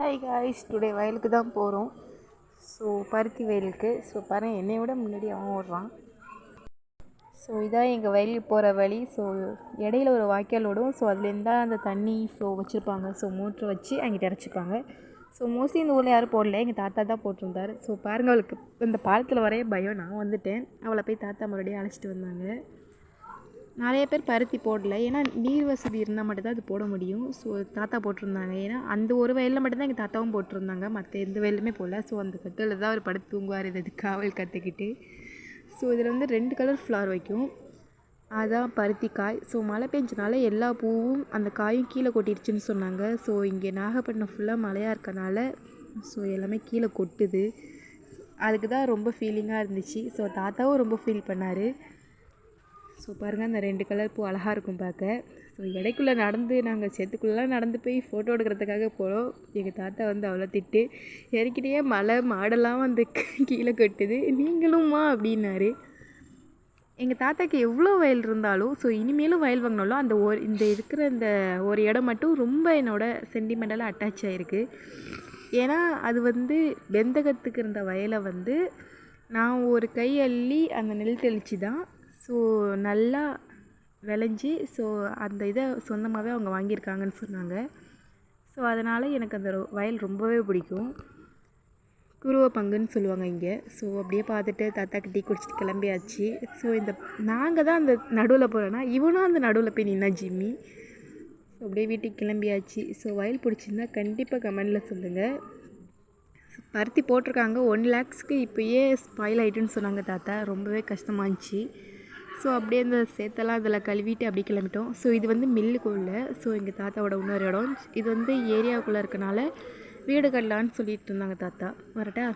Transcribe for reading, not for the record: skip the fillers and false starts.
Hi guys, today வயலுக்கு தான் போகிறோம். ஸோ பருத்தி வயலுக்கு. ஸோ பாருங்கள், என்னை விட முன்னாடி அவன் ஓடுறான். ஸோ இதான் எங்கள் வயலுக்கு போகிற வழி. ஸோ இடையில ஒரு வாய்க்கால் ஓடும். ஸோ அதுலேருந்து தான் அந்த தண்ணி ஃப்ளோ வச்சுருப்பாங்க. ஸோ மோட்ரு வச்சு அங்கிட்ட இறச்சிப்பாங்க. ஸோ மோஸ்ட்லி இந்த ஊரில் யாரும் போடல, எங்கள் தாத்தா தான் போட்டிருந்தார். ஸோ பாருங்கள், அவளுக்கு இந்த பாலத்தில் வரைய பயம். நான் வந்துட்டேன். அவளை போய் தாத்தா மறுபடியும் அழைச்சிட்டு வந்தாங்க. நிறைய பேர் பருத்தி போடல, ஏன்னா நீர் வசதி இருந்தால் மட்டும்தான் அது போட முடியும். ஸோ தாத்தா போட்டிருந்தாங்க. ஏன்னா அந்த ஒரு வயலில் மட்டும்தான் எங்கள் தாத்தாவும் போட்டிருந்தாங்க, மற்ற எந்த வயலுமே போடல. ஸோ அந்த கட்டில் தான் அவர் படுத்து தூங்குவார், இது காவல் கற்றுக்கிட்டு. ஸோ இதில் வந்து 2 கலர் ஃப்ளவர் வைக்கும், அதான் பருத்தி காய். ஸோ மழை பெஞ்சனால எல்லா பூவும் அந்த காயும் கீழே கொட்டிடுச்சுன்னு சொன்னாங்க. ஸோ இங்கே நாகப்பட்டினம் ஃபுல்லாக மழையாக இருக்கனால ஸோ எல்லாமே கீழே கொட்டுது. அதுக்கு தான் ரொம்ப ஃபீலிங்காக இருந்துச்சு. ஸோ தாத்தாவும் ரொம்ப ஃபீல் பண்ணார். ஸோ பாருங்கள், அந்த 2 கலர் பூ அழகாக இருக்கும் பார்க்க. ஸோ இடைக்குள்ளே நடந்து நாங்கள் சேத்துக்குள்ளெலாம் நடந்து போய் ஃபோட்டோ எடுக்கிறதுக்காக போகிறோம். எங்கள் தாத்தா வந்து அவ்வளோ திட்டு, இறக்கிட்டே மழை மாடெல்லாம் வந்து கீழே கொட்டுது, நீங்களும்மா அப்படின்னாரு. எங்கள் தாத்தாக்கு எவ்வளோ வயல் இருந்தாலும், ஸோ இனிமேலும் வயல் வாங்கினாலும் அந்த இந்த இருக்கிற இந்த ஒரு இடம் மட்டும் ரொம்ப என்னோடய சென்டிமெண்டலாக அட்டாச் ஆகிருக்கு. ஏன்னா அது வந்து வெந்தகத்துக்கு இருந்த வயலை வந்து நான் ஒரு கை அள்ளி அந்த நெல் தெளித்து தான் ஸோ நல்லா விளைஞ்சி, ஸோ அந்த இதை சொந்தமாகவே அவங்க வாங்கியிருக்காங்கன்னு சொன்னாங்க. ஸோ அதனால் எனக்கு அந்த வயல் ரொம்பவே பிடிக்கும். குருவ பங்குன்னு சொல்லுவாங்க இங்கே. ஸோ அப்படியே பார்த்துட்டு தாத்தாக்கு டீ குடிச்சிட்டு கிளம்பியாச்சு. ஸோ இந்த நாங்கள் தான் அந்த நடுவில் போகிறோன்னா, இவனும் அந்த நடுவில் போய் நின்னா ஜிம்மி. ஸோ அப்படியே வீட்டுக்கு கிளம்பியாச்சு. ஸோ வயல் பிடிச்சிருந்தா கண்டிப்பாக கமெண்டில் சொல்லுங்கள். பருத்தி போட்டிருக்காங்க 1 lakhsக்கு இப்போயே ஸ்பாயில் ஆகிட்டுன்னு சொன்னாங்க தாத்தா. ரொம்பவே கஷ்டமாகிடுச்சு. ஸோ அப்படியே அந்த சேத்தெல்லாம் அதில் கழுவிட்டு அப்படியே கிளம்பிட்டோம். ஸோ இது வந்து மில்லுக்குள்ளே. ஸோ எங்கள் தாத்தாவோட இன்னொரு இடம். இது வந்து ஏரியாவுக்குள்ளே இருக்கனால வீடு கட்டலான்னு சொல்லிட்டு இருந்தாங்க தாத்தா. வரட்டா?